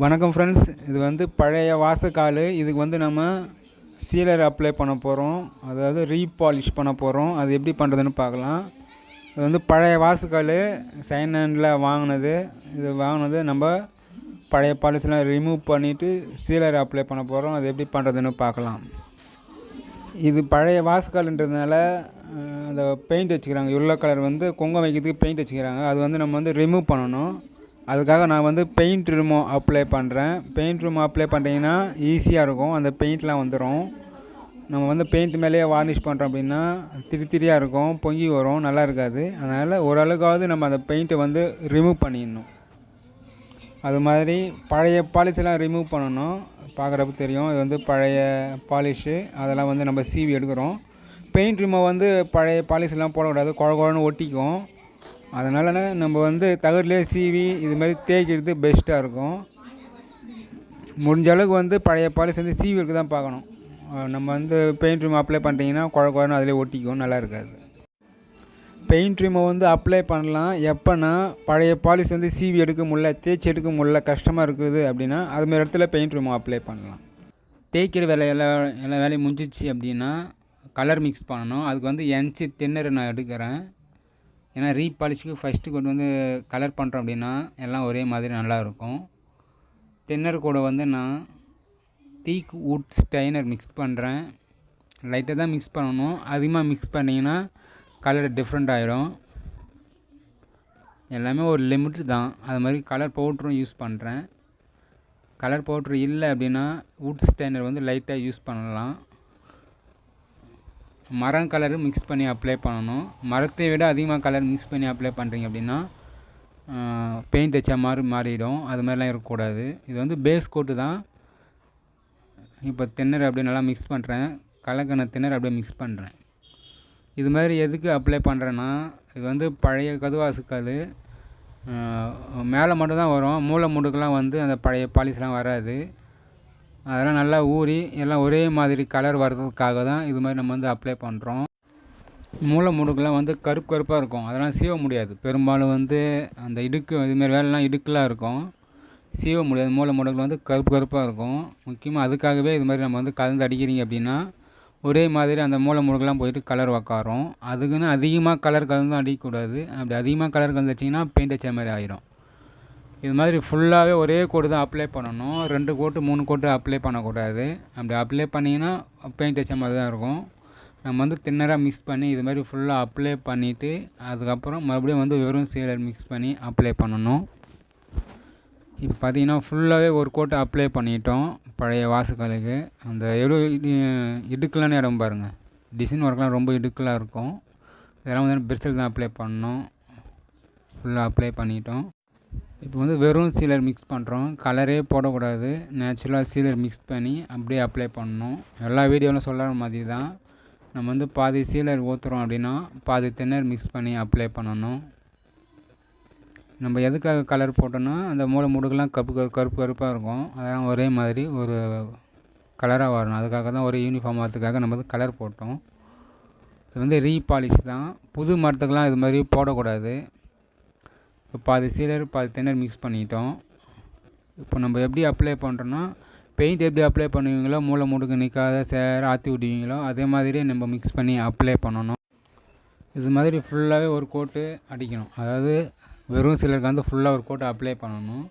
வணக்கம் ஃப்ரெண்ட்ஸ், இது வந்து பழைய வாஸ்துக்கால். இதுக்கு வந்து நம்ம சீலர் அப்ளை பண்ண போகிறோம், அதாவது ரீபாலிஷ் பண்ண போகிறோம். அது எப்படி பண்ணுறதுன்னு பார்க்கலாம். இது வந்து பழைய வாஸ்துக்கால் செகண்ட் ஹேண்டில் வாங்கினது. இது வாங்கினது நம்ம பழைய பாலிஷ்லாம் ரிமூவ் பண்ணிவிட்டு சீலர் அப்ளை பண்ண போகிறோம். அது எப்படி பண்ணுறதுன்னு பார்க்கலாம். இது பழைய வாஸ்துக்கால்ன்றதுனால அந்த பெயிண்ட் வச்சுக்கிறாங்க, எல்லோ கலர் வந்து குங்குமம் வைக்கிறதுக்கு பெயிண்ட் வச்சுக்கிறாங்க. அது வந்து நம்ம வந்து ரிமூவ் பண்ணணும். அதுக்காக நான் வந்து பெயிண்ட் ரிமூவ் அப்ளை பண்ணுறேன். பெயிண்ட் ரிமூவ் அப்ளை பண்ணிங்கன்னா ஈஸியாக இருக்கும், அந்த பெயிண்ட்லாம் வந்துடும். நம்ம வந்து பெயிண்ட் மேலேயே வார்னிஷ் பண்ணுறோம் அப்படின்னா திரியாக இருக்கும், பொங்கி வரும், நல்லா இருக்காது. அதனால் ஓரளவுக்காவது நம்ம அந்த பெயிண்ட்டை வந்து ரிமூவ் பண்ணிடணும். அது மாதிரி பழைய பாலிஷெல்லாம் ரிமூவ் பண்ணணும். பார்க்குறப்ப தெரியும், இது வந்து பழைய பாலிஷு. அதெல்லாம் வந்து நம்ம சீவி எடுக்கிறோம். பெயிண்ட் ரிமூவ் வந்து பழைய பாலிஷெல்லாம் போடக்கூடாது, குழன்னு ஒட்டிக்கும். அதனால் நம்ம வந்து தகடுலேயே சீவி இது மாதிரி தேய்க்கிறது பெஸ்ட்டாக இருக்கும். முடிஞ்ச அளவுக்கு வந்து பழைய பாலிஷ் வந்து சீவி எடுக்க தான் பார்க்கணும். நம்ம வந்து பெயிண்ட் ரிமூவ் அப்ளை பண்ணிட்டீங்கன்னா குழன்னு அதிலே ஒட்டிக்கும், நல்லா இருக்காது. பெயிண்ட் ரிமூவ் வந்து அப்ளை பண்ணலாம் எப்போனா பழைய பாலிஷ் வந்து சீவி எடுக்க முடியல, தேய்ச்சி எடுக்க முடியல, கஷ்டமாக இருக்குது அப்படின்னா அதுமாரி இடத்துல பெயிண்ட் ரிமூவ் அப்ளை பண்ணலாம். தேய்க்கிற எல்லா வேலையும் முடிஞ்சிச்சு அப்படின்னா கலர் மிக்ஸ் பண்ணணும். அதுக்கு வந்து என்சி தின்னர் நான் எடுக்கிறேன். ஏன்னா ரீபாலிஷ்க்கு ஃபஸ்ட்டு கொண்டு வந்து கலர் பண்ணுறோம் அப்படின்னா எல்லாம் ஒரே மாதிரி நல்லாயிருக்கும். தின்னர் கூட வந்து நான் டீக் வுட் ஸ்டைனர் மிக்ஸ் பண்ணுறேன். லைட்டாக தான் மிக்ஸ் பண்ணணும், அதிகமாக மிக்ஸ் பண்ணிங்கன்னா கலர் டிஃப்ரெண்ட் ஆகிடும். எல்லாமே ஒரு லிமிட்டு தான். அது மாதிரி கலர் பவுட்ரும் யூஸ் பண்ணுறேன். கலர் பவுட்ரு இல்லை அப்படின்னா வுட் ஸ்டைனர் வந்து லைட்டாக யூஸ் பண்ணலாம். மரம் கலரு மிக்ஸ் பண்ணி அப்ளை பண்ணணும். மரத்தை விட அதிகமாக கலர் மிக்ஸ் பண்ணி அப்ளை பண்ணுறீங்க அப்படின்னா பெயிண்ட் வச்சா மாறிடும். அது மாதிரிலாம் இருக்கக்கூடாது. இது வந்து பேஸ் கோட்டு தான். இப்போ தின்னர் அப்படியே நல்லா மிக்ஸ் பண்ணுறேன், கலக்கண தின்னர் அப்படியே மிக்ஸ் பண்ணுறேன். இது மாதிரி எதுக்கு அப்ளை பண்ணுறேன்னா, இது வந்து பழைய கதுவாசுக்கால் மேலே மட்டும்தான் வரும், மூளை முடுக்கெலாம் வந்து அந்த பழைய பாலிஷ்லாம் வராது. அதெல்லாம் நல்லா ஊறி எல்லாம் ஒரே மாதிரி கலர் வர்றதுக்காக தான் இது மாதிரி நம்ம வந்து அப்ளை பண்ணுறோம். மூளை முடுக்கெலாம் வந்து கருப்பாக இருக்கும், அதெல்லாம் சீவ முடியாது. பெரும்பாலும் வந்து அந்த இடுக்கு இதுமாரி வேலைலாம் இடுக்கெலாம் இருக்கும், சீவ முடியாது. மூளை முடுக்கில் வந்து கருப்பாக இருக்கும். முக்கியமாக அதுக்காகவே இது மாதிரி நம்ம வந்து கலந்து அடிக்கிறீங்க அப்படின்னா ஒரே மாதிரி அந்த மூளை முடுக்கெலாம் போயிட்டு கலர் உக்காரும். அதுக்குன்னு அதிகமாக கலர் கலந்து அடிக்கக்கூடாது. அப்படி அதிகமாக கலர் கலந்து வச்சிங்கன்னா பெயிண்ட் வச்ச மாதிரி ஆகிடும். இது மாதிரி ஃபுல்லாகவே ஒரே கோட்டு தான் அப்ளை பண்ணணும். 2 கோட்டு 3 கோட்டு அப்ளை பண்ணக்கூடாது. அப்படி அப்ளை பண்ணிங்கன்னா பெயிண்ட் வச்ச மாதிரி தான் இருக்கும். நம்ம வந்து தின்னராக மிக்ஸ் பண்ணி இது மாதிரி ஃபுல்லாக அப்ளை பண்ணிவிட்டு அதுக்கப்புறம் மறுபடியும் வந்து வெறும் சீலர் மிக்ஸ் பண்ணி அப்ளை பண்ணணும். இப்போ பார்த்திங்கன்னா ஃபுல்லாகவே ஒரு கோட்டை அப்ளை பண்ணிட்டோம் பழைய வாசுக்காலுக்கு. அந்த இடுக்கலான இடம் பாருங்கள், டிசைன் ஒர்க்லாம் ரொம்ப இடுக்கலாக இருக்கும். இதெல்லாம் வந்து பெருசில் தான் அப்ளை பண்ணணும். ஃபுல்லாக அப்ளை பண்ணிட்டோம். இப்போ வந்து வெறும் சீலர் மிக்ஸ் பண்ணுறோம், கலரே போடக்கூடாது. நேச்சுரலாக சீலர் மிக்ஸ் பண்ணி அப்படியே அப்ளை பண்ணணும். எல்லா வீடியோவிலும் சொல்கிற மாதிரி தான். நம்ம வந்து பாதி சீலர் ஊற்றுறோம் அப்படின்னா பாதி தின்னர் மிக்ஸ் பண்ணி அப்ளை பண்ணணும். நம்ம எதுக்காக கலர் போட்டோன்னா அந்த மூளை முடுக்கெல்லாம் கருப்பாக இருக்கும், அதெல்லாம் ஒரே மாதிரி ஒரு கலராக வரணும். அதுக்காக தான் ஒரு யூனிஃபார்ம் ஆகிறதுக்காக நம்ம வந்து கலர் போட்டோம். இது வந்து ரீபாலிஷ் தான். புது மரத்துக்கெலாம் இது மாதிரி போடக்கூடாது. இப்போ பாதி சீலர் பாதி தின்னர் மிக்ஸ் பண்ணிட்டோம். இப்போ நம்ம எப்படி அப்ளை பண்ணுறோன்னா பெயிண்ட் எப்படி அப்ளை பண்ணுவீங்களோ, மூளை முடுக்கு நிற்காத சேர ஆற்றி விடுவீங்களோ அதே மாதிரியே நம்ம மிக்ஸ் பண்ணி அப்ளை பண்ணணும். இது மாதிரி ஃபுல்லாகவே ஒரு கோட்டு அடிக்கணும். அதாவது வெறும் சீலருக்கு வந்து ஃபுல்லாக ஒரு கோட்டு அப்ளை பண்ணணும்.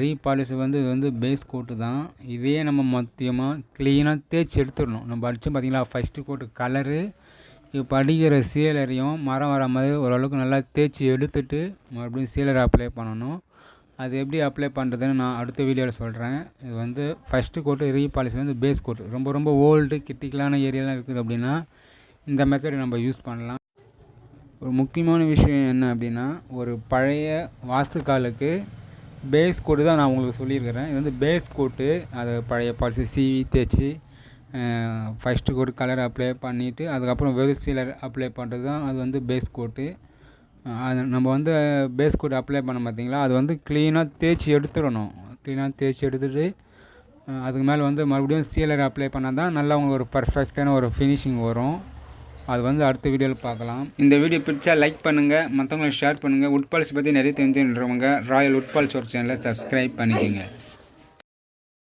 ரீபாலிஷ் வந்து இது வந்து பேஸ் கோட்டு தான். இதையே நம்ம மொத்தமாக க்ளீனாக தேய்ச்சி எடுத்துடணும். நம்ம அடித்தோம் பார்த்திங்களா ஃபஸ்ட்டு கோட்டு கலரு. இப்போ அடிக்கிற சீலரையும் மரம் வர மாதிரி ஓரளவுக்கு நல்லா தேய்ச்சி எடுத்துட்டு மறுபடியும் சீலரை அப்ளை பண்ணணும். அது எப்படி அப்ளை பண்ணுறதுன்னு நான் அடுத்த வீடியோவில் சொல்கிறேன். இது வந்து ஃபஸ்ட்டு கோட்டு ரீபாலிஷ் வந்து பேஸ் கோட்டு. ரொம்ப ஓல்டு கிரிட்டிக்கலான ஏரியாலாம் இருக்குது அப்படின்னா இந்த மெத்தட் நம்ம யூஸ் பண்ணலாம். ஒரு முக்கியமான விஷயம் என்ன அப்படின்னா, ஒரு பழைய வாஸ்துக்காலுக்கு பேஸ் கோட்டு தான் நான் உங்களுக்கு சொல்லியிருக்கிறேன். இது வந்து பேஸ் கோட்டு. அதை பழைய பாலிஷ் சீவி தேய்ச்சி ஃபஸ்ட்டு கோட்டு கலர் அப்ளை பண்ணிவிட்டு அதுக்கப்புறம் வெறும் சீலர் அப்ளை பண்ணுறது தான் அது வந்து பேஸ் கோட்டு. அது நம்ம வந்து பேஸ் கோட் அப்ளை பண்ண பார்த்திங்களா, அது வந்து க்ளீனாக தேய்ச்சி எடுத்துடணும். க்ளீனாக தேய்ச்சி எடுத்துகிட்டு அதுக்கு மேலே வந்து மறுபடியும் சீலர் அப்ளை பண்ணால் தான் நல்லா உங்களுக்கு ஒரு பர்ஃபெக்டான ஒரு ஃபினிஷிங் வரும். அது வந்து அடுத்த வீடியோவில் பார்க்கலாம். இந்த வீடியோ பிடிச்சா லைக் பண்ணுங்கள், மற்றவங்களுக்கு ஷேர் பண்ணுங்கள். உட் பாலிஷ் பற்றி நிறைய தெரிஞ்சுன்றவங்க ராயல் உட் பாலிஷ் ஒர்க் சேனலை சப்ஸ்கிரைப் பண்ணிக்கோங்க.